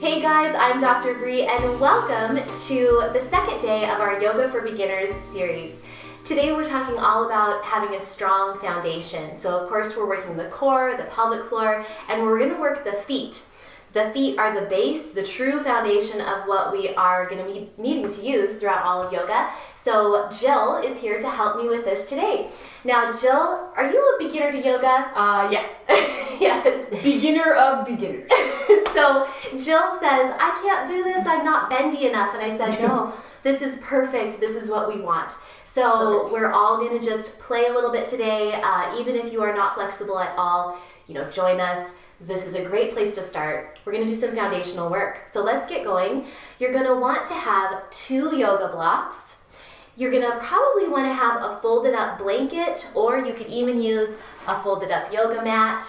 Hey guys, I'm Dr. Bree and welcome to the second day of our Yoga for Beginners series. Today we're talking all about having a strong foundation. So of course we're working the core, the pelvic floor, and we're going to work the feet. The feet are the base, the true foundation of what we are going to be needing to use throughout all of yoga. So Jill is here to help me with this today. Now Jill, are you a beginner to yoga? Yeah. Yes. Beginner of beginners. So Jill says, I can't do this, I'm not bendy enough. And I said, no, this is perfect, this is what we want. So perfect. We're all gonna just play a little bit today. Even if you are not flexible at all, join us. This is a great place to start. We're gonna do some foundational work. So let's get going. You're gonna want to have 2 yoga blocks. You're gonna probably wanna have a folded up blanket, or you could even use a folded up yoga mat.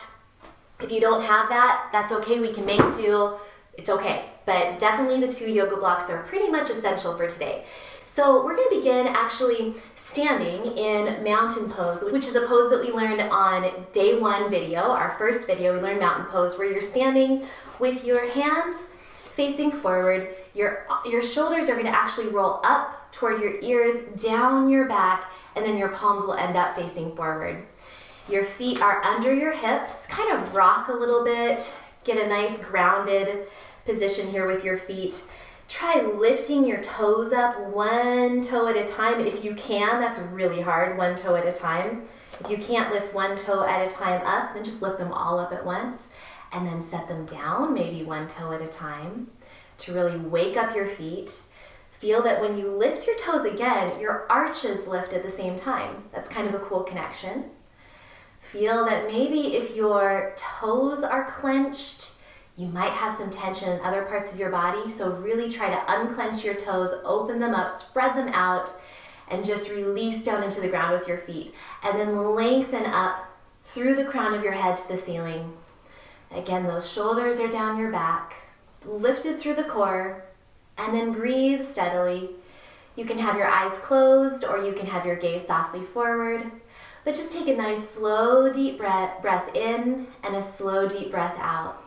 If you don't have that, that's okay, we can make do, it's okay. But definitely the 2 yoga blocks are pretty much essential for today. So we're gonna begin actually standing in mountain pose, which is a pose that we learned on day 1 video, our first video, we learned mountain pose, where you're standing with your hands facing forward. Your shoulders are gonna actually roll up toward your ears, down your back, and then your palms will end up facing forward. Your feet are under your hips, kind of rock a little bit, get a nice grounded position here with your feet. Try lifting your toes up 1 toe at a time if you can. That's really hard, 1 toe at a time. If you can't lift 1 toe at a time up, then just lift them all up at once and then set them down, maybe 1 toe at a time, to really wake up your feet. Feel that when you lift your toes again, your arches lift at the same time. That's kind of a cool connection. Feel that maybe if your toes are clenched, you might have some tension in other parts of your body. So really try to unclench your toes, open them up, spread them out, and just release down into the ground with your feet. And then lengthen up through the crown of your head to the ceiling. Again, those shoulders are down your back, lifted through the core, and then breathe steadily. You can have your eyes closed or you can have your gaze softly forward. But just take a nice slow deep breath in and a slow deep breath out.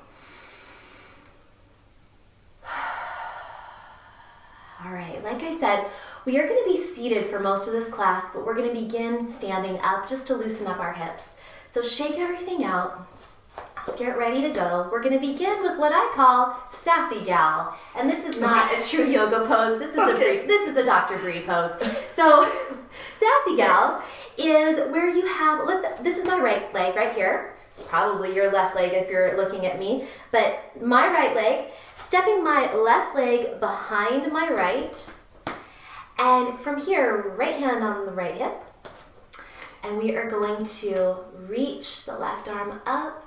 All right, like I said, we are going to be seated for most of this class, but we're going to begin standing up just to loosen up our hips. So shake everything out. Let's get ready to go. We're going to begin with what I call Sassy Gal. And this is not a true yoga pose. This is a Dr. Bree pose. So Sassy Gal is where you have, this is my right leg right here. It's probably your left leg if you're looking at me, but my right leg, stepping my left leg behind my right, and from here, right hand on the right hip, and we are going to reach the left arm up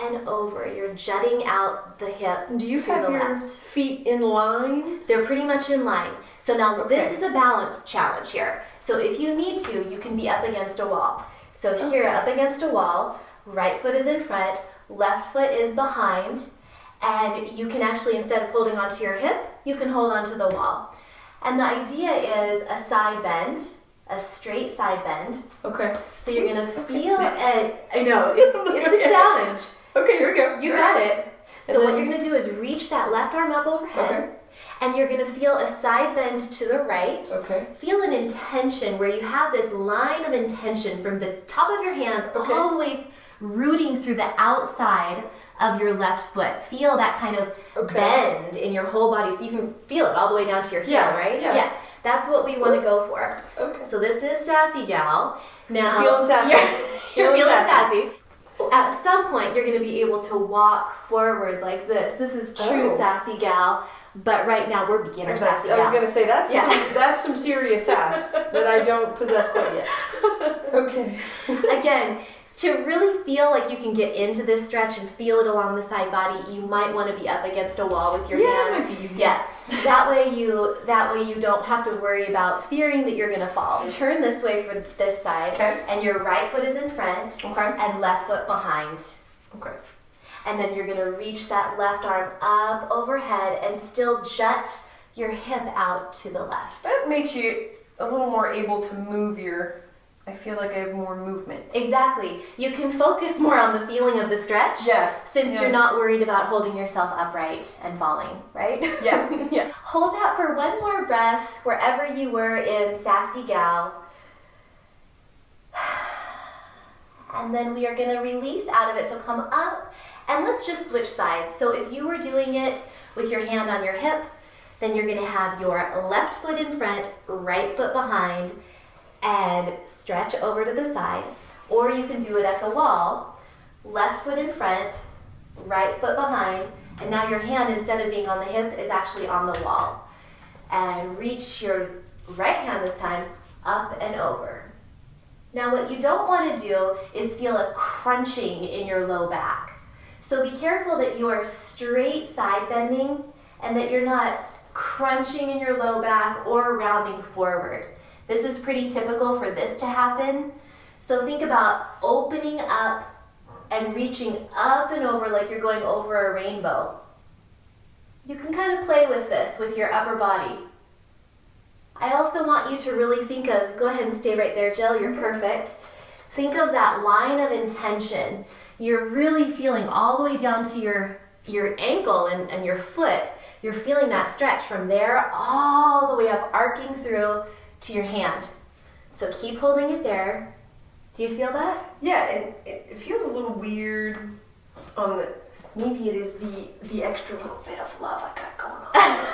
and over. You're jutting out the hip to the left. Do you have your feet in line? They're pretty much in line. So now This is a balance challenge here. So if you need to, you can be up against a wall. So here, up against a wall, right foot is in front, left foot is behind, and you can actually, instead of holding onto your hip, you can hold onto the wall. And the idea is a side bend, a straight side bend. Okay. So you're gonna feel, I know, it's a challenge. Okay, here we go. You got it. So what you're gonna do is reach that left arm up overhead, and you're gonna feel a side bend to the right. Okay. Feel an intention where you have this line of intention from the top of your hands all the way rooting through the outside of your left foot. Feel that kind of bend in your whole body so you can feel it all the way down to your heel, right? Yeah. That's what we want to go for. Okay. So this is Sassy Gal. Now, feeling sassy. You're feeling sassy. At some point, you're going to be able to walk forward like this. This is true Sassy Gal. But right now, we're beginner Sassy Gals. I was going to say, that's some serious sass that I don't possess quite yet. Okay. Again, to really feel like you can get into this stretch and feel it along the side body, you might want to be up against a wall with your hand. Yeah, it might be easier. Yeah. That way you don't have to worry about fearing that you're going to fall. Turn this way for this side, and your right foot is in front, and left foot behind. Okay. And then you're going to reach that left arm up overhead and still jut your hip out to the left. That makes you a little more able to move your I feel like I have more movement. Exactly. You can focus more on the feeling of the stretch. Yeah. Since you're not worried about holding yourself upright and falling, right? Yeah. Yeah. Hold that for one more breath wherever you were in Sassy Gal. And then we are going to release out of it. So come up and let's just switch sides. So if you were doing it with your hand on your hip, then you're going to have your left foot in front, right foot behind, and stretch over to the side. Or you can do it at the wall, left foot in front, right foot behind, and now your hand, instead of being on the hip, is actually on the wall. And reach your right hand this time up and over. Now what you don't want to do is feel a crunching in your low back. So be careful that you are straight side bending and that you're not crunching in your low back or rounding forward. This is pretty typical for this to happen. So think about opening up and reaching up and over like you're going over a rainbow. You can kind of play with this with your upper body. I also want you to really think of, go ahead and stay right there, Jill, you're perfect. Think of that line of intention. You're really feeling all the way down to your ankle and your foot. You're feeling that stretch from there all the way up, arcing through to your hand. So keep holding it there. Do you feel that? Yeah, and it feels a little weird on the, maybe it is the extra little bit of love I got going on.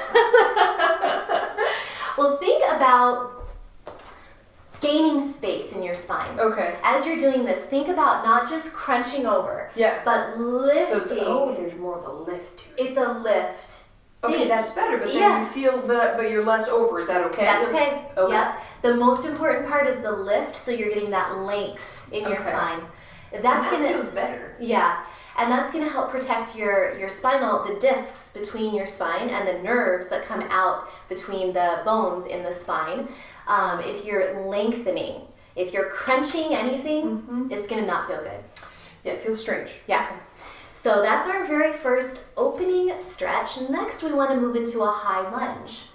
Well, think about gaining space in your spine. Okay. As you're doing this, think about not just crunching over, but lifting. So it's, there's more of a lift to it. It's a lift. Okay, that's better, but then you feel, but you're less over. Is that okay? That's okay. Okay. Yep. The most important part is the lift, so you're getting that length in your spine. That feels better. Yeah. And that's going to help protect your spinal, the discs between your spine and the nerves that come out between the bones in the spine. If you're lengthening, if you're crunching anything, it's going to not feel good. Yeah, it feels strange. Yeah. Okay. So that's our very first opening stretch. Next, we want to move into a high lunge.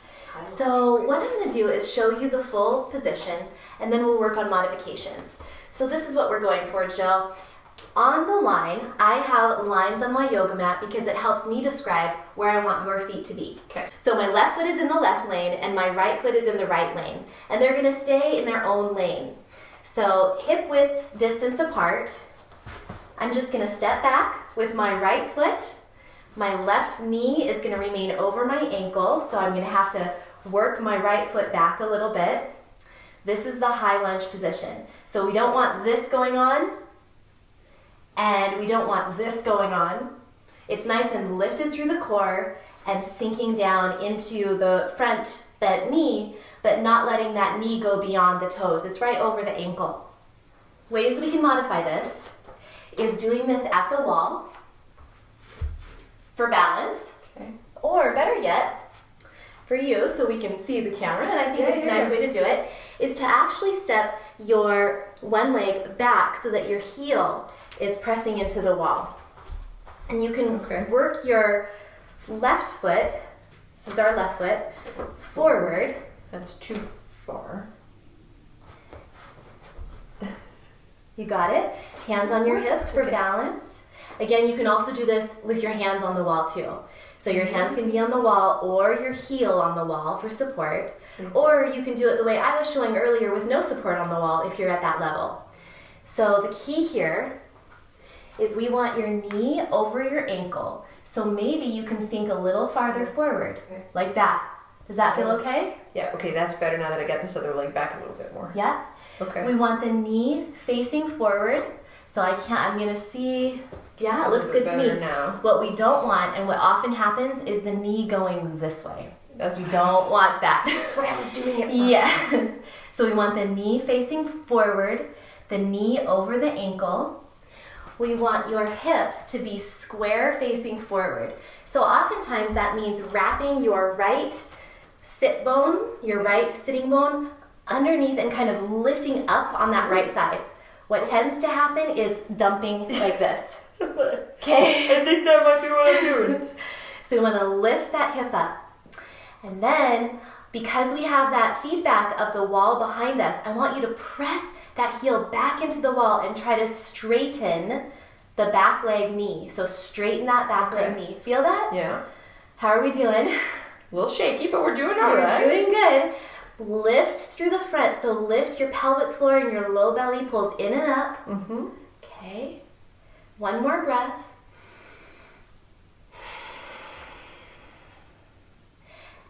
So what I'm going to do is show you the full position, and then we'll work on modifications. So this is what we're going for, Jill. On the line, I have lines on my yoga mat because it helps me describe where I want your feet to be. Okay. So my left foot is in the left lane and my right foot is in the right lane. And they're going to stay in their own lane. So hip width distance apart. I'm just going to step back with my right foot. My left knee is going to remain over my ankle, so I'm going to have to work my right foot back a little bit. This is the high lunge position. So we don't want this going on, and we don't want this going on. It's nice and lifted through the core and sinking down into the front bent knee, but not letting that knee go beyond the toes. It's right over the ankle. Ways we can modify this is doing this at the wall for balance, or better yet, for you, so we can see the camera, and I think it's a nice way to do it, is to actually step your one leg back so that your heel is pressing into the wall. And you can work your left foot, this is our left foot, forward. That's too far. You got it? Hands on your hips for balance. Again, you can also do this with your hands on the wall too. So your hands can be on the wall or your heel on the wall for support. Or you can do it the way I was showing earlier with no support on the wall if you're at that level. So the key here is we want your knee over your ankle. So maybe you can sink a little farther forward, like that. Does that feel okay? Yeah, okay, that's better now that I got this other leg back a little bit more. Yeah? Okay. We want the knee facing forward. So I'm gonna see, yeah, it looks good to me. Now. What we don't want, and what often happens, is the knee going this way. We don't want that. That's what I was doing at first. Yes. So we want the knee facing forward, the knee over the ankle. We want your hips to be square facing forward. So oftentimes that means wrapping your right sit bone, your right sitting bone, underneath and kind of lifting up on that right side. What tends to happen is dumping like this. Okay? I think that might be what I'm doing. So we want to lift that hip up. And then, because we have that feedback of the wall behind us, I want you to press that heel back into the wall and try to straighten the back leg knee. So straighten that back leg knee. Feel that? Yeah. How are we doing? A little shaky, but we're doing all right. We're doing good. Lift through the front. So lift your pelvic floor and your low belly pulls in and up. Mm-hmm. Okay. One more breath.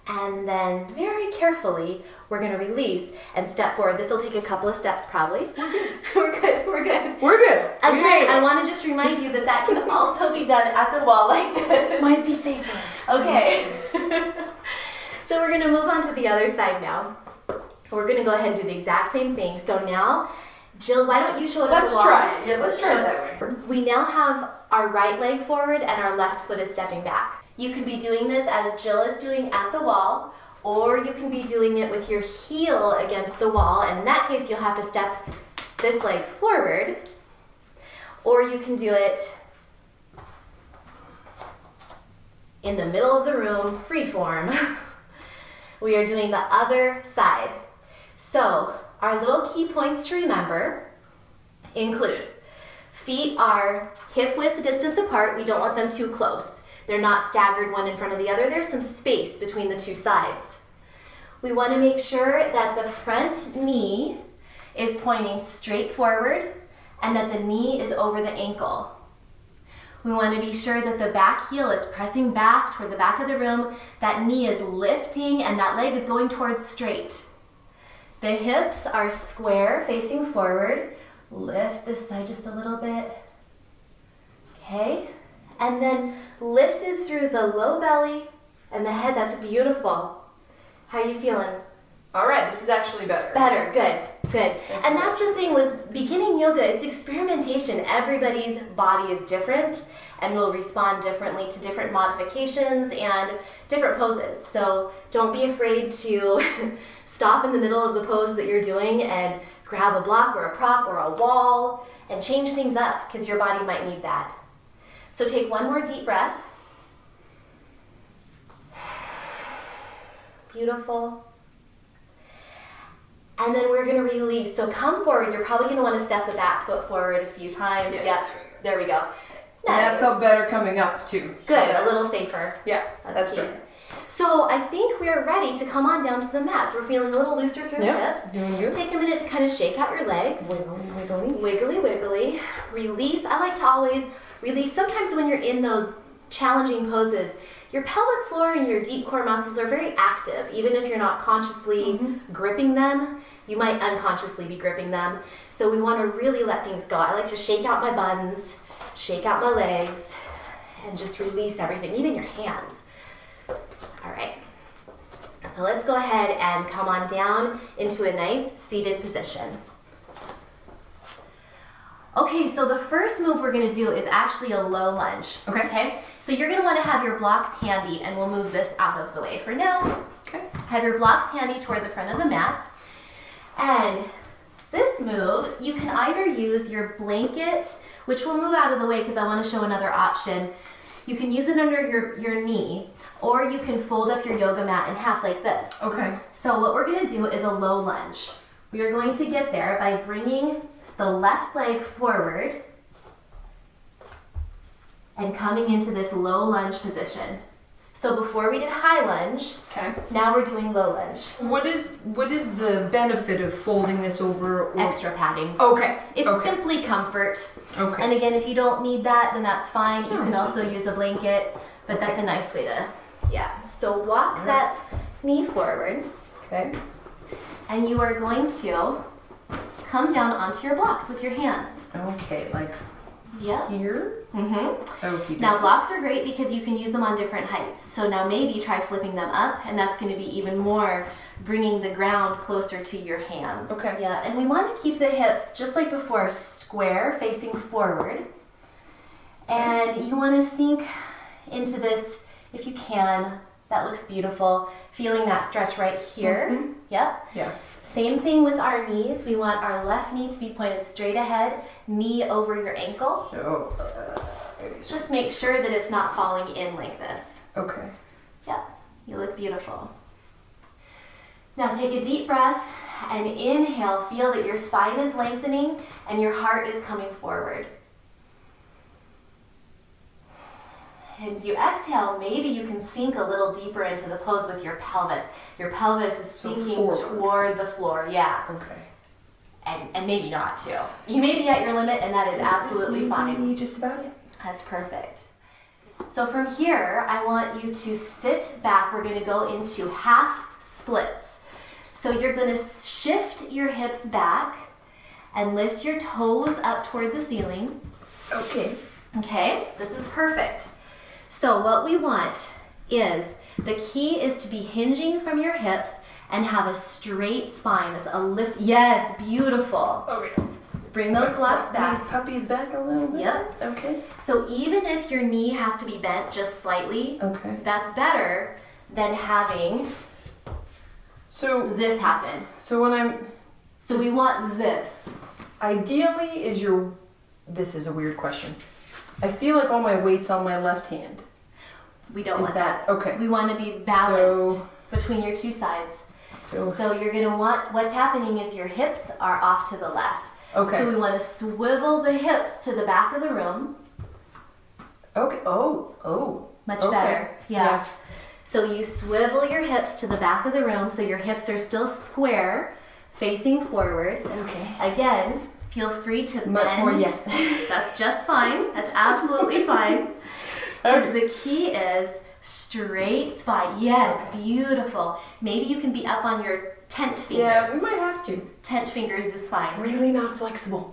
And then very carefully, we're going to release and step forward. This will take a couple of steps probably. We're good. We're good. We're good. Again, I want to just remind you that that can also be done at the wall like this. Might be safer. Okay. So we're going to move on to the other side now. We're going to go ahead and do the exact same thing. So now, Jill, why don't you show it at the wall? Let's try it. Yeah, let's try it that way. We now have our right leg forward and our left foot is stepping back. You can be doing this as Jill is doing at the wall, or you can be doing it with your heel against the wall, and in that case you'll have to step this leg forward, or you can do it in the middle of the room, free form. We are doing the other side. So our little key points to remember include feet are hip width distance apart. We don't want them too close. They're not staggered one in front of the other. There's some space between the two sides. We want to make sure that the front knee is pointing straight forward and that the knee is over the ankle. We want to be sure that the back heel is pressing back toward the back of the room. That knee is lifting and that leg is going towards straight. The hips are square, facing forward. Lift this side just a little bit. Okay. And then lifted through the low belly and the head. That's beautiful. How are you feeling? All right, this is actually better. Better, good. And that's the thing with beginning yoga, it's experimentation. Everybody's body is different and will respond differently to different modifications and different poses. So don't be afraid to stop in the middle of the pose that you're doing and grab a block or a prop or a wall and change things up because your body might need that. So take one more deep breath. Beautiful. And then we're going to release. So come forward. You're probably going to want to step the back foot forward a few times. Yeah, Yep. There we go. And that felt better coming up too. Good. So a little safer. Yeah, that's cute. good. So I think we're ready to come on down to the mat. So we're feeling a little looser through the hips. Doing good. Take a minute to kind of shake out your legs. Wiggly, wiggly. Wiggly, wiggly. Release. I like to always release. Sometimes when you're in those challenging poses, your pelvic floor and your deep core muscles are very active. Even if you're not consciously gripping them, you might unconsciously be gripping them. So we want to really let things go. I like to shake out my buns, shake out my legs, and just release everything, even your hands. All right. So let's go ahead and come on down into a nice seated position. Okay, so the first move we're going to do is actually a low lunge. Okay? So you're going to want to have your blocks handy, and we'll move this out of the way for now. Okay. Have your blocks handy toward the front of the mat. And this move, you can either use your blanket, which will move out of the way because I want to show another option. You can use it under your knee, or you can fold up your yoga mat in half like this. Okay. So what we're going to do is a low lunge. We are going to get there by bringing the left leg forward and coming into this low lunge position. So before we did high lunge, now we're doing low lunge. What is the benefit of folding this over? Extra padding. Okay. It's simply comfort. Okay. And again, if you don't need that, then that's fine. You can also use a blanket, but that's a nice way to, So walk that knee forward. Okay. And you are going to come down onto your blocks with your hands. Okay, like Yep. here? Okay. Now blocks are great because you can use them on different heights. So now maybe try flipping them up, and that's going to be even more bringing the ground closer to your hands. Okay. Yeah, and we want to keep the hips just like before, square, facing forward. And you want to sink into this if you can. That looks beautiful. Feeling that stretch right here. Yep. Yeah. Same thing with our knees. We want our left knee to be pointed straight ahead, knee over your ankle. So, Just make sure that it's not falling in like this. okay. Yep, you look beautiful. Now take a deep breath And inhale, feel that your spine is lengthening and your heart is coming forward. And as you exhale, maybe you can sink a little deeper into the pose with your pelvis. Your pelvis is sinking toward the floor, yeah. Okay. And maybe not too. You may be at your limit and that is absolutely fine. Just about it. That's perfect. So from here, I want you to sit back. We're gonna go into half splits. So you're gonna shift your hips back and lift your toes up toward the ceiling. Okay. Okay, this is perfect. So what we want is, the key is to be hinging from your hips and have a straight spine. That's a lift. Yes, beautiful. Okay. Bring those blocks back. These puppies back a little bit? Yep. Okay. So even if your knee has to be bent just slightly, okay, that's better than having this happen. So when So we want this. Ideally, this is a weird question. I feel like all my weight's on my left hand. We don't want that. Okay. We want to be balanced between your two sides. So you're going to want, what's happening is your hips are off to the left. Okay. So we want to swivel the hips to the back of the room. Okay. Oh. Much better. Yeah. So you swivel your hips to the back of the room so your hips are still square, facing forward. Okay. Again, feel free to bend. Much more, yeah. That's just fine. That's absolutely fine. Because the key is straight spine. Yes, beautiful. Maybe you can be up on your tent fingers. Yeah, we might have to. Tent fingers is fine. Really not flexible.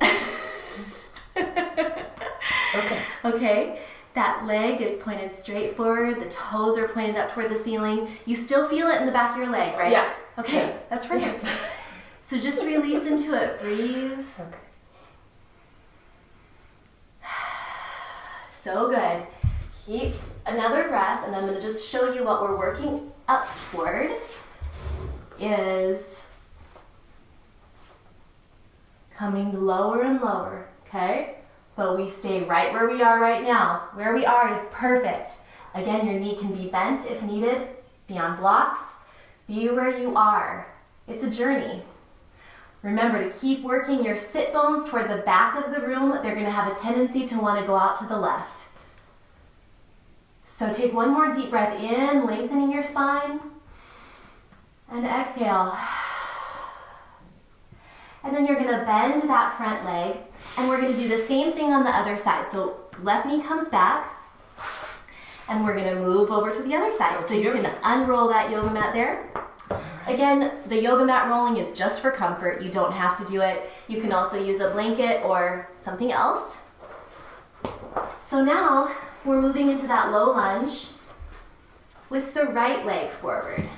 Okay. Okay. That leg is pointed straight forward. The toes are pointed up toward the ceiling. You still feel it in the back of your leg, right? Yeah. Okay, that's perfect. Yeah. So just release into it. Breathe. Okay. So good. Keep another breath, and I'm going to just show you what we're working up toward is coming lower and lower, okay? But we stay right where we are right now. Where we are is perfect. Again, your knee can be bent if needed, be on blocks, be where you are. It's a journey. Remember to keep working your sit bones toward the back of the room. They're going to have a tendency to want to go out to the left. So take one more deep breath in, lengthening your spine, and exhale. And then you're going to bend that front leg, and we're going to do the same thing on the other side. So left knee comes back, and we're going to move over to the other side. So you can unroll that yoga mat there. Again, the yoga mat rolling is just for comfort. You don't have to do it. You can also use a blanket or something else. So now we're moving into that low lunge with the right leg forward.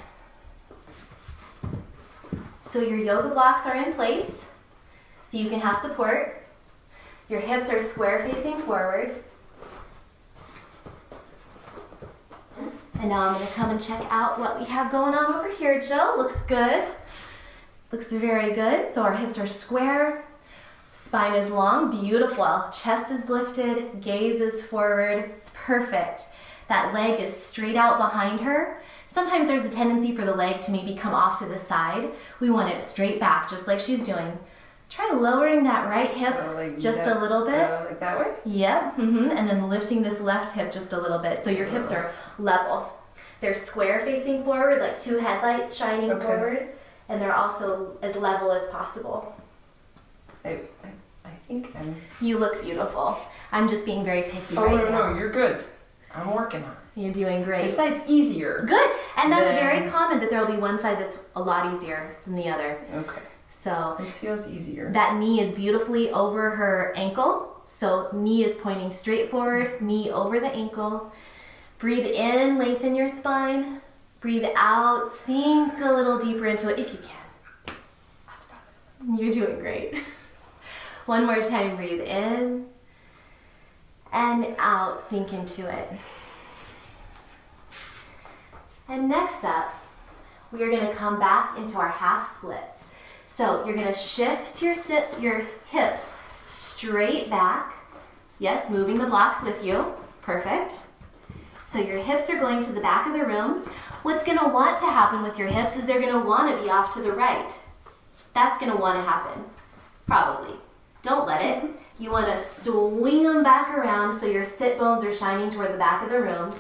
So your yoga blocks are in place, so you can have support. Your hips are square facing forward. And now I'm going to come and check out what we have going on over here, Jill. Looks good. Looks very good. So our hips are square, spine is long, beautiful. Chest is lifted, gaze is forward. It's perfect. That leg is straight out behind her. Sometimes there's a tendency for the leg to maybe come off to the side. We want it straight back, just like she's doing. Try lowering that right hip just a little bit. Like that way? Yep. And then lifting this left hip just a little bit. So your hips are level. They're square facing forward, like two headlights shining forward. And they're also as level as possible. I think I'm... You look beautiful. I'm just being very picky right now. No, you're good. I'm working on it. You're doing great. This side's easier. Good. And that's very common that there will be one side that's a lot easier than the other. Okay. So this feels easier. That knee is beautifully over her ankle. So knee is pointing straight forward, knee over the ankle. Breathe in, lengthen your spine. Breathe out, sink a little deeper into it if you can. You're doing great. One more time, breathe in and out, sink into it. And next up, we are going to come back into our half splits. So you're going to shift your hips straight back. Yes, moving the blocks with you. Perfect. So your hips are going to the back of the room. What's going to want to happen with your hips is they're going to want to be off to the right. That's going to want to happen. Probably. Don't let it. You want to swing them back around so your sit bones are shining toward the back of the room.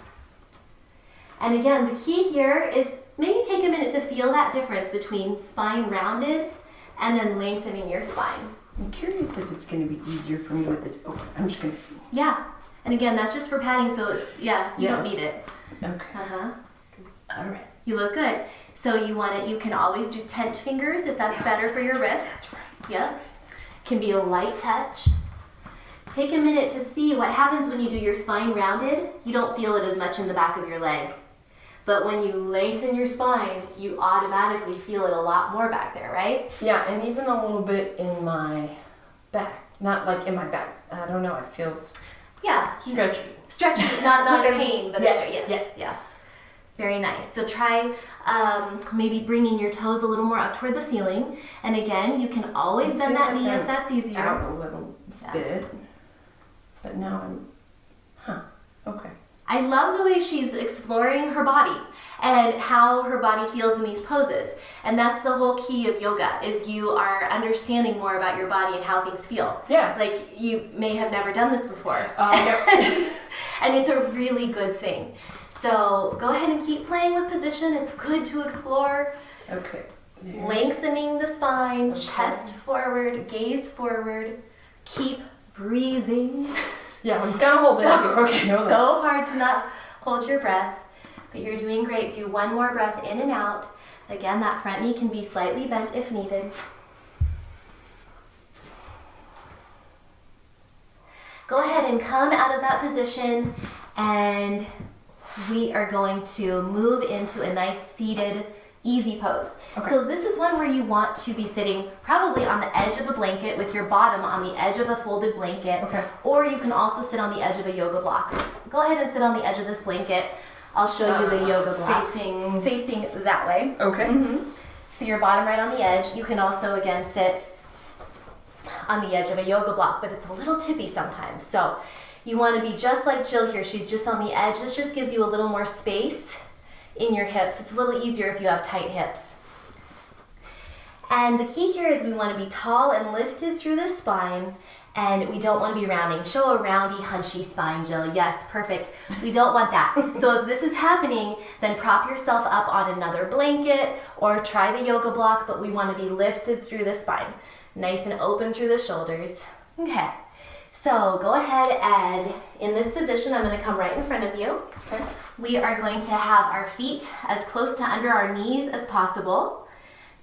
And again, the key here is maybe take a minute to feel that difference between spine rounded and then lengthening your spine. I'm curious if it's going to be easier for me with this. Oh, I'm just going to see. Yeah. And again, that's just for padding, so it's, you don't need it. Okay. Uh-huh. All right. You look good. So you can always do tent fingers if that's better for your wrists. That's right. Yep. Can be a light touch. Take a minute to see what happens when you do your spine rounded. You don't feel it as much in the back of your leg. But when you lengthen your spine, you automatically feel it a lot more back there, right? Yeah, and even a little bit in my back. Not like in my back. I don't know. It feels stretchy. Stretchy, not a pain, but yes. yes. Very nice. So try maybe bringing your toes a little more up toward the ceiling. And again, you can always bend that knee if that's easier. Out a little bit. But now okay. I love the way she's exploring her body and how her body feels in these poses. And that's the whole key of yoga, is you are understanding more about your body and how things feel. Yeah. Like you may have never done this before. No. And it's a really good thing. So go ahead and keep playing with position. It's good to explore. Okay. There. Lengthening the spine, chest forward, gaze forward. Keep breathing. Yeah, I'm gonna hold it up here. Okay, hold on. So hard to not hold your breath, but you're doing great. Do one more breath in and out. Again, that front knee can be slightly bent if needed. Go ahead and come out of that position, and we are going to move into a nice seated easy pose. Okay. So this is one where you want to be sitting probably on the edge of a blanket with your bottom on the edge of a folded blanket. Okay. Or you can also sit on the edge of a yoga block. Go ahead and sit on the edge of this blanket. I'll show you the yoga block. Facing that way. Okay. Mm-hmm. So your bottom right on the edge. You can also again sit on the edge of a yoga block, but it's a little tippy sometimes. So you want to be just like Jill here. She's just on the edge. This just gives you a little more space in your hips. It's a little easier if you have tight hips. And the key here is we want to be tall and lifted through the spine, and we don't want to be rounding. Show a roundy, hunchy spine, Jill. Yes, perfect. We don't want that. So if this is happening, then prop yourself up on another blanket or try the yoga block, but we want to be lifted through the spine. Nice and open through the shoulders. Okay. So go ahead and in this position, I'm going to come right in front of you. Okay. We are going to have our feet as close to under our knees as possible.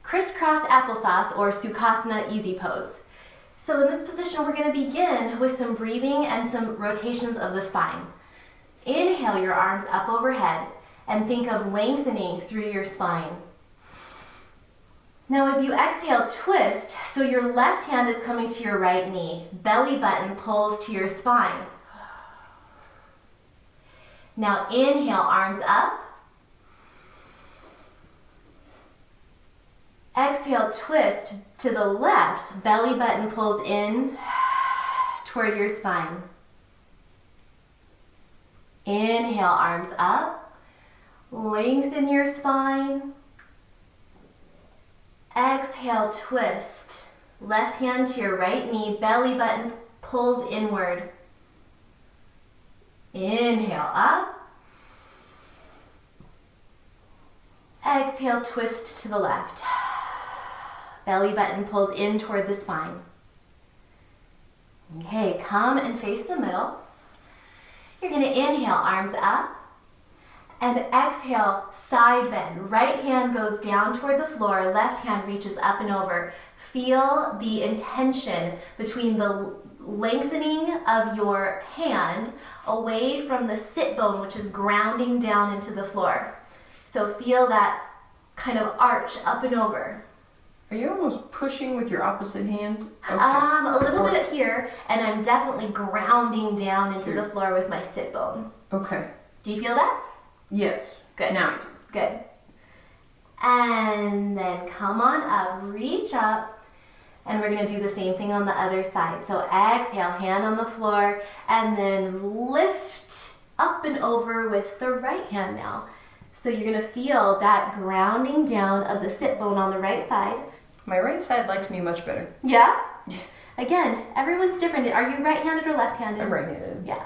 Crisscross applesauce or Sukhasana easy pose. So in this position, we're going to begin with some breathing and some rotations of the spine. Inhale your arms up overhead and think of lengthening through your spine. Now as you exhale, twist, so your left hand is coming to your right knee. Belly button pulls to your spine. Now inhale, arms up. Exhale, twist to the left. Belly button pulls in toward your spine. Inhale, arms up. Lengthen your spine. Exhale, twist. Left hand to your right knee. Belly button pulls inward. Inhale, up. Exhale, twist to the left. Belly button pulls in toward the spine. Okay, come and face the middle. You're going to inhale, arms up. And exhale, side bend. Right hand goes down toward the floor. Left hand reaches up and over. Feel the intention between the lengthening of your hand away from the sit bone, which is grounding down into the floor. So feel that kind of arch up and over. Are you almost pushing with your opposite hand? Okay. A little bit here, and I'm definitely grounding down into the floor with my sit bone. Okay. Do you feel that? Yes. Good. Now I do. Good. And then come on up, reach up, and we're going to do the same thing on the other side. So exhale, hand on the floor, and then lift up and over with the right hand now. So you're going to feel that grounding down of the sit bone on the right side. My right side likes me much better. Yeah? Again, everyone's different. Are you right-handed or left-handed? I'm right-handed. Yeah.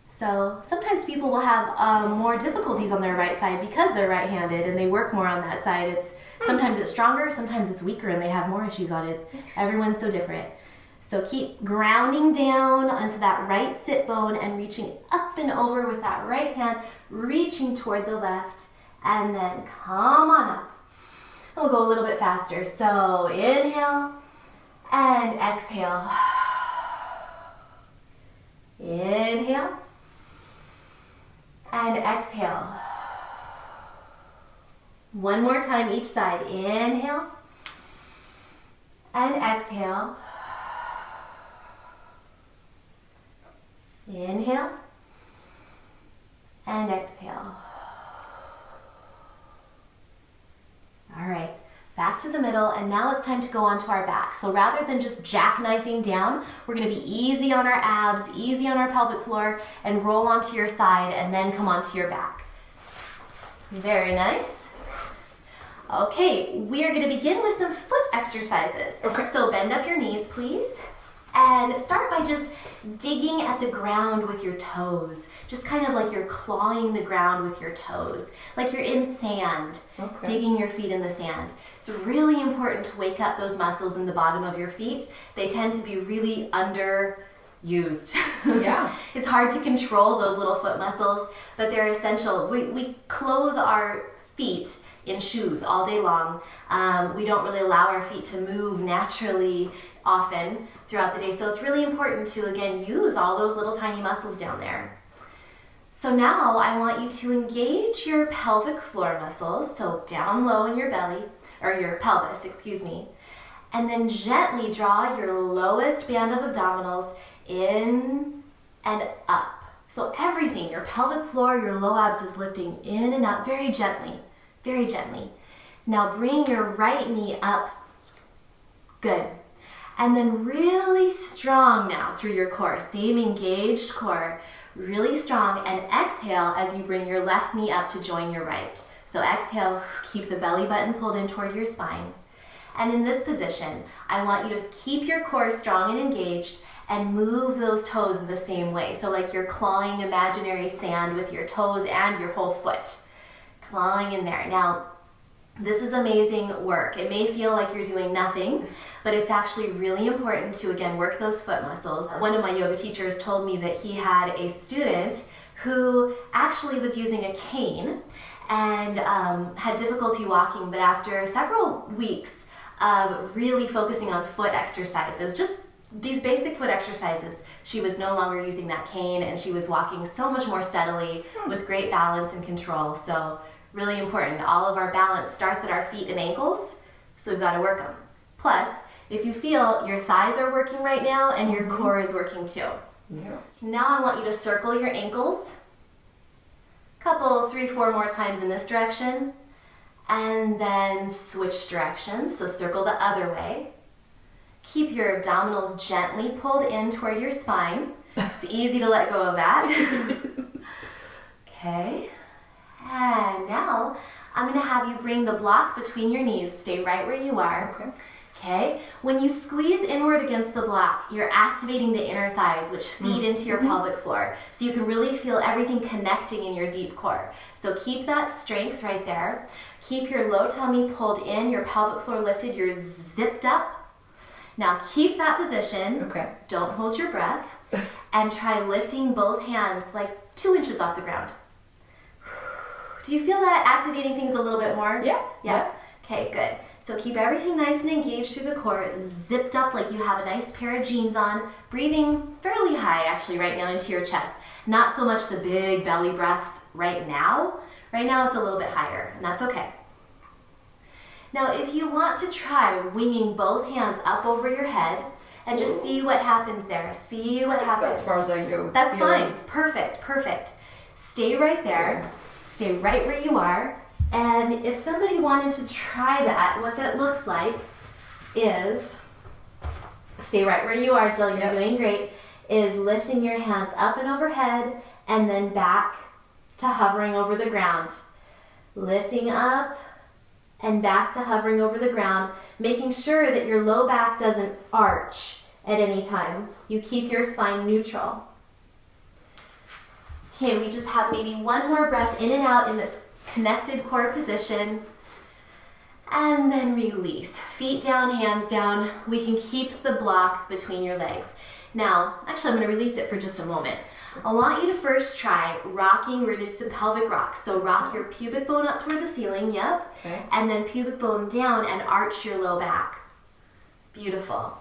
So sometimes people will have more difficulties on their right side because they're right-handed and they work more on that side. Sometimes it's stronger, sometimes it's weaker, and they have more issues on it. Everyone's so different. So keep grounding down onto that right sit bone and reaching up and over with that right hand, reaching toward the left, and then come on up. We'll go a little bit faster. So inhale and exhale. Inhale and exhale. One more time each side. Inhale and exhale. Inhale and exhale. All right, back to the middle, and now it's time to go onto our back. So rather than just jackknifing down, we're gonna be easy on our abs, easy on our pelvic floor, and roll onto your side and then come onto your back. Very nice. Okay, we are gonna begin with some foot exercises. Okay. So bend up your knees, please. And start by just digging at the ground with your toes. Just kind of like you're clawing the ground with your toes. Like you're in sand, digging your feet in the sand. It's really important to wake up those muscles in the bottom of your feet. They tend to be really underused. Yeah. It's hard to control those little foot muscles, but they're essential. We clothe our feet in shoes all day long. We don't really allow our feet to move naturally often throughout the day. So it's really important to, again, use all those little tiny muscles down there. So now I want you to engage your pelvic floor muscles, so down low in your belly, or your pelvis, excuse me, and then gently draw your lowest band of abdominals in and up. So everything, your pelvic floor, your low abs is lifting in and up very gently, very gently. Now bring your right knee up. Good. And then really strong now through your core, same engaged core, really strong, and exhale as you bring your left knee up to join your right. So exhale, keep the belly button pulled in toward your spine. And in this position, I want you to keep your core strong and engaged and move those toes the same way. So like you're clawing imaginary sand with your toes and your whole foot, clawing in there. Now, this is amazing work. It may feel like you're doing nothing, but it's actually really important to, again, work those foot muscles. One of my yoga teachers told me that he had a student who actually was using a cane and had difficulty walking, but after several weeks of really focusing on foot exercises, just these basic foot exercises, she was no longer using that cane and she was walking so much more steadily with great balance and control. So really important. All of our balance starts at our feet and ankles, so we've got to work them. Plus, if you feel your thighs are working right now and your core is working too. Yeah. Now I want you to circle your ankles. Couple, 3, 4 more times in this direction. And then switch directions, so circle the other way. Keep your abdominals gently pulled in toward your spine. It's easy to let go of that. Okay. And now I'm going to have you bring the block between your knees. Stay right where you are. Okay. Okay. When you squeeze inward against the block, you're activating the inner thighs, which feed into your pelvic floor. So you can really feel everything connecting in your deep core. So keep that strength right there. Keep your low tummy pulled in, your pelvic floor lifted, you're zipped up. Now keep that position. Okay. Don't hold your breath. And try lifting both hands like 2 inches off the ground. Do you feel that activating things a little bit more? Yeah. Okay, good. So keep everything nice and engaged through the core, zipped up like you have a nice pair of jeans on, breathing fairly high actually right now into your chest. Not so much the big belly breaths right now. Right now it's a little bit higher, and that's okay. Now if you want to try winging both hands up over your head and just see what happens there. See what happens. As far as I can go. That's fine. Perfect. Stay right there. Stay right where you are. And if somebody wanted to try that, what that looks like is, stay right where you are, Jill, you're doing great, is lifting your hands up and overhead and then back to hovering over the ground. Lifting up and back to hovering over the ground, making sure that your low back doesn't arch at any time. You keep your spine neutral. Okay, we just have maybe one more breath in and out in this connected core position. And then release. Feet down, hands down. We can keep the block between your legs. Now, actually I'm going to release it for just a moment. I want you to first try rocking, we're going to do some pelvic rocks. So rock your pubic bone up toward the ceiling, yep. Okay. And then pubic bone down and arch your low back. Beautiful.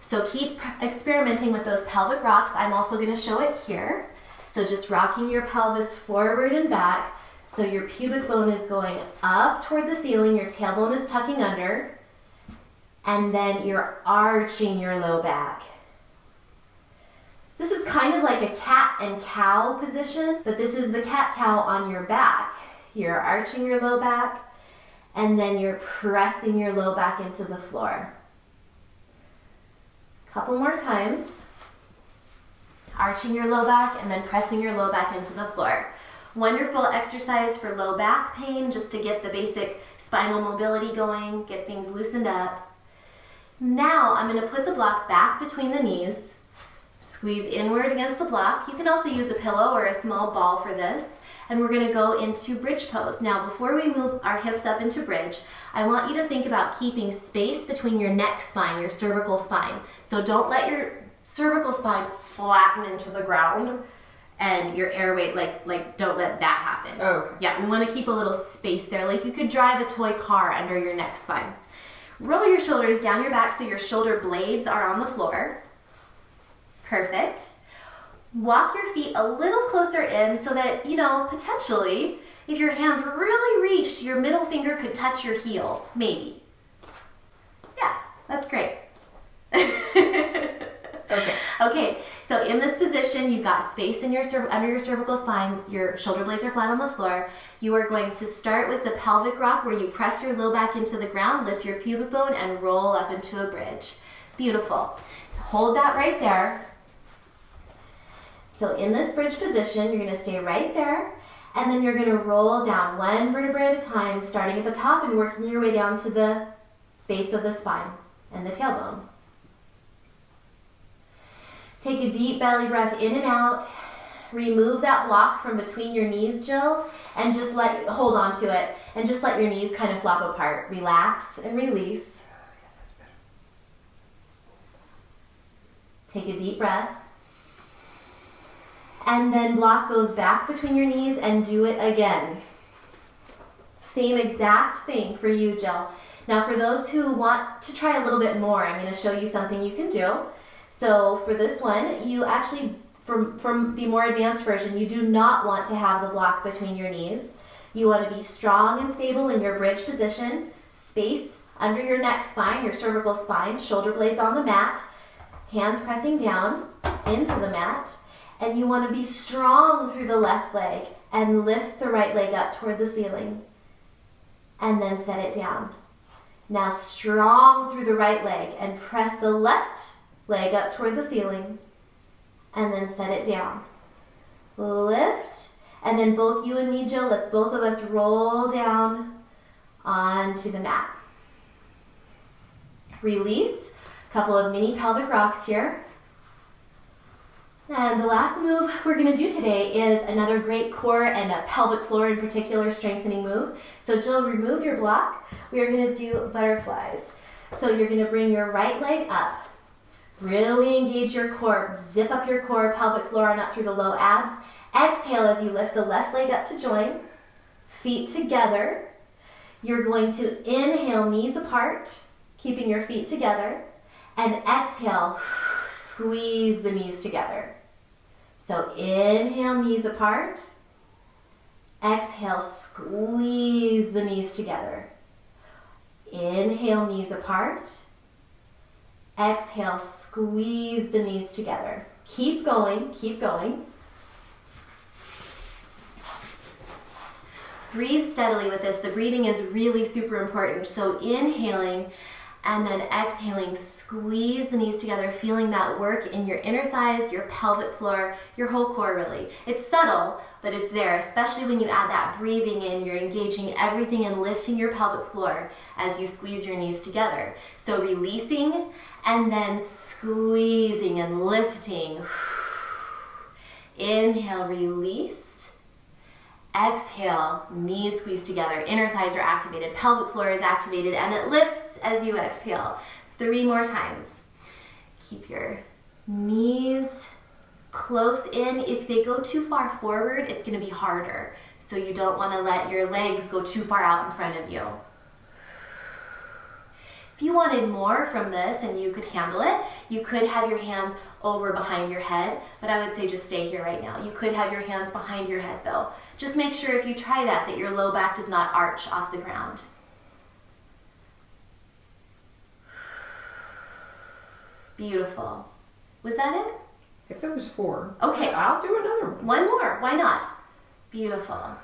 So keep experimenting with those pelvic rocks. I'm also going to show it here. So just rocking your pelvis forward and back. So your pubic bone is going up toward the ceiling, your tailbone is tucking under, and then you're arching your low back. This is kind of like a cat and cow position, but this is the cat-cow on your back. You're arching your low back, and then you're pressing your low back into the floor. Couple more times. Arching your low back and then pressing your low back into the floor. Wonderful exercise for low back pain, just to get the basic spinal mobility going, get things loosened up. Now I'm going to put the block back between the knees, squeeze inward against the block. You can also use a pillow or a small ball for this. And we're going to go into bridge pose. Now before we move our hips up into bridge, I want you to think about keeping space between your neck spine, your cervical spine. So don't let your cervical spine flatten into the ground. And your airway, like don't let that happen. Oh, okay. Yeah, we want to keep a little space there. Like you could drive a toy car under your neck spine. Roll your shoulders down your back so your shoulder blades are on the floor. Perfect. Walk your feet a little closer in so that, potentially, if your hands really reached, your middle finger could touch your heel, maybe. Yeah, that's great. Okay, so in this position, you've got space in under your cervical spine, your shoulder blades are flat on the floor. You are going to start with the pelvic rock where you press your low back into the ground, lift your pubic bone, and roll up into a bridge. Beautiful. Hold that right there. So in this bridge position, you're going to stay right there, and then you're going to roll down one vertebrae at a time, starting at the top and working your way down to the base of the spine and the tailbone. Take a deep belly breath in and out. Remove that block from between your knees, Jill, and just hold on to it, and just let your knees kind of flop apart. Relax and release. Take a deep breath. And then block goes back between your knees and do it again. Same exact thing for you, Jill. Now for those who want to try a little bit more, I'm going to show you something you can do. So for this one, you actually, from the more advanced version, you do not want to have the block between your knees. You want to be strong and stable in your bridge position, space under your neck spine, your cervical spine, shoulder blades on the mat, hands pressing down into the mat, and you want to be strong through the left leg and lift the right leg up toward the ceiling and then set it down. Now strong through the right leg and press the left leg up toward the ceiling and then set it down. Lift, and then both you and me, Jill, let's both of us roll down onto the mat. Release, a couple of mini pelvic rocks here. And the last move we're going to do today is another great core and a pelvic floor in particular strengthening move. So Jill, remove your block. We are going to do butterflies. So you're going to bring your right leg up. Really engage your core. Zip up your core, pelvic floor on up through the low abs. Exhale as you lift the left leg up to join. Feet together. You're going to inhale, knees apart, keeping your feet together. And exhale, squeeze the knees together. So inhale, knees apart. Exhale, squeeze the knees together. Inhale, knees apart. Exhale, squeeze the knees together. Keep going, keep going. Breathe steadily with this. The breathing is really super important. So inhaling And then exhaling, squeeze the knees together, feeling that work in your inner thighs, your pelvic floor, your whole core really. It's subtle, but it's there, especially when you add that breathing in. You're engaging everything and lifting your pelvic floor as you squeeze your knees together. So releasing and then squeezing and lifting. Inhale, release. Exhale, knees squeeze together, inner thighs are activated, pelvic floor is activated, and it lifts as you exhale. 3 more times. Keep your knees close in. If they go too far forward, it's going to be harder. So you don't want to let your legs go too far out in front of you. If you wanted more from this and you could handle it, you could have your hands over behind your head, but I would say just stay here right now. You could have your hands behind your head though. Just make sure if you try that your low back does not arch off the ground. Beautiful. Was that it? If there was 4. Okay. I'll do another one. One more. Why not? Beautiful.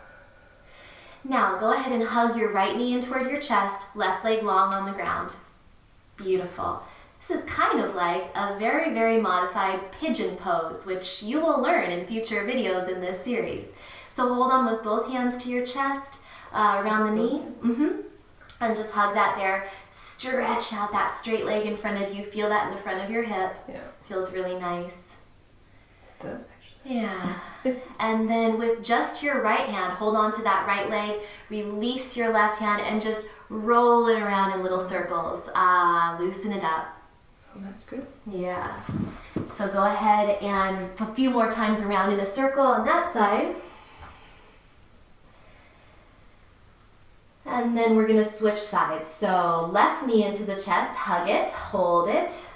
Now go ahead and hug your right knee in toward your chest, left leg long on the ground. Beautiful. This is kind of like a very, very modified pigeon pose, which you will learn in future videos in this series. So hold on with both hands to your chest, around the knee. And just hug that there. Stretch out that straight leg in front of you. Feel that in the front of your hip. Yeah. Feels really nice. It does actually. Yeah. And then with just your right hand, hold on to that right leg, release your left hand and just roll it around in little circles. Loosen it up. Oh, that's good. Yeah. So go ahead and a few more times around in a circle on that side. And then we're going to switch sides. So left knee into the chest, hug it, hold it,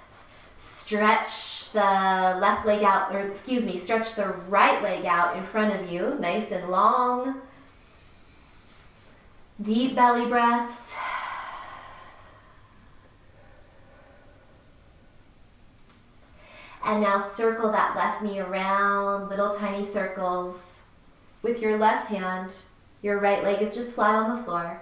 stretch the left leg out, stretch the right leg out in front of you, nice and long. Deep belly breaths. And now circle that left knee around, little tiny circles. With your left hand, your right leg is just flat on the floor.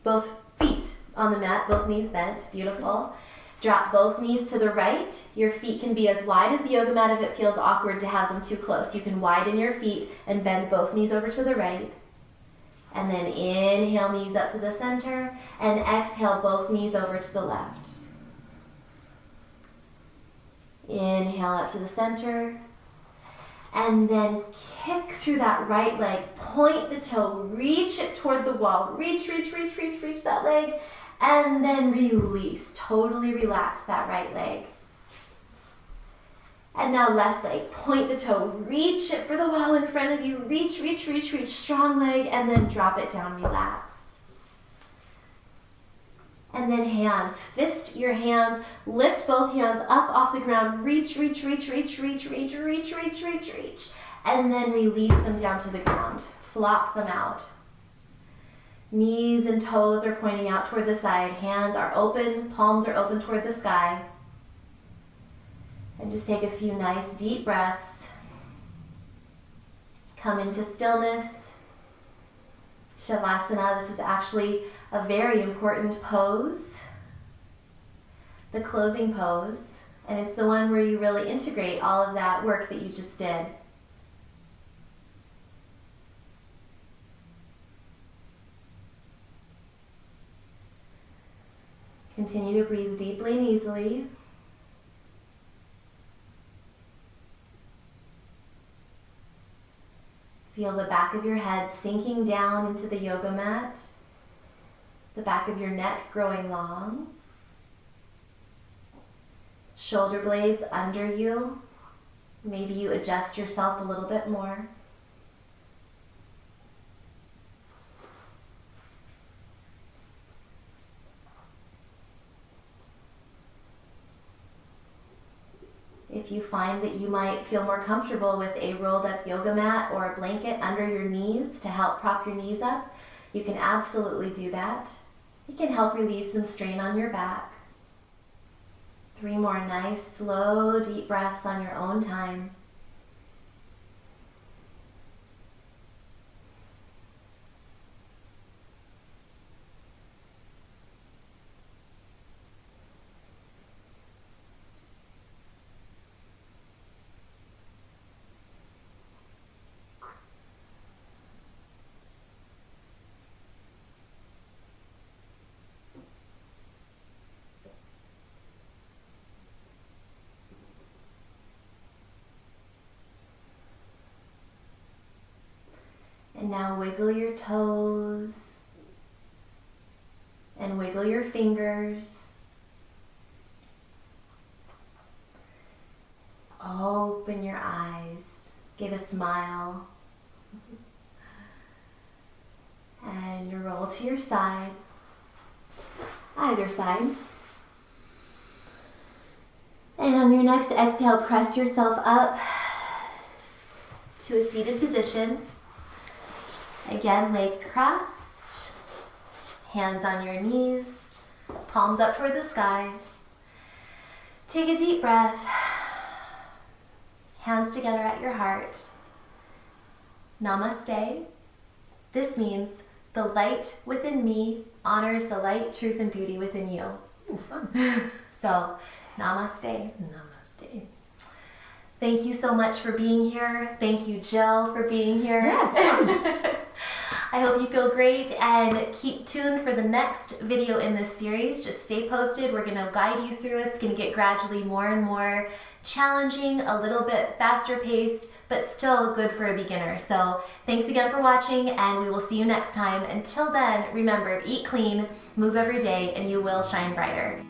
Both feet on the mat, both knees bent, beautiful. Drop both knees to the right. Your feet can be as wide as the yoga mat if it feels awkward to have them too close. You can widen your feet and bend both knees over to the right. And then inhale, knees up to the center, and exhale, both knees over to the left. Inhale up to the center, and then kick through that right leg, point the toe, reach it toward the wall, reach that leg, and then release, totally relax that right leg. And now left leg, point the toe, reach it for the wall in front of you, reach, strong leg, and then drop it down, relax. And then hands, fist your hands, lift both hands up off the ground, reach, and then release them down to the ground, flop them out. Knees and toes are pointing out toward the side, hands are open, palms are open toward the sky. And just take a few nice deep breaths. Come into stillness. Savasana, this is actually a very important pose. The closing pose. And it's the one where you really integrate all of that work that you just did. Continue to breathe deeply and easily. Feel the back of your head sinking down into the yoga mat, the back of your neck growing long, shoulder blades under you. Maybe you adjust yourself a little bit more. If you find that you might feel more comfortable with a rolled up yoga mat or a blanket under your knees to help prop your knees up, you can absolutely do that. It can help relieve some strain on your back. 3 more nice, slow, deep breaths on your own time. now wiggle your toes and wiggle your fingers. Open your eyes. Give a smile. And you roll to your side, either side. And on your next exhale, press yourself up to a seated position. Again, legs crossed, hands on your knees, palms up toward the sky. Take a deep breath, hands together at your heart. Namaste. This means the light within me honors the light, truth, and beauty within you. Ooh, fun. So, namaste. Namaste. Thank you so much for being here. Thank you, Jill, for being here. Yes. I hope you feel great, and keep tuned for the next video in this series. Just stay posted. We're going to guide you through it. It's going to get gradually more and more challenging, a little bit faster paced, but still good for a beginner. So thanks again for watching, and we will see you next time. Until then, remember, eat clean, move every day, and you will shine brighter.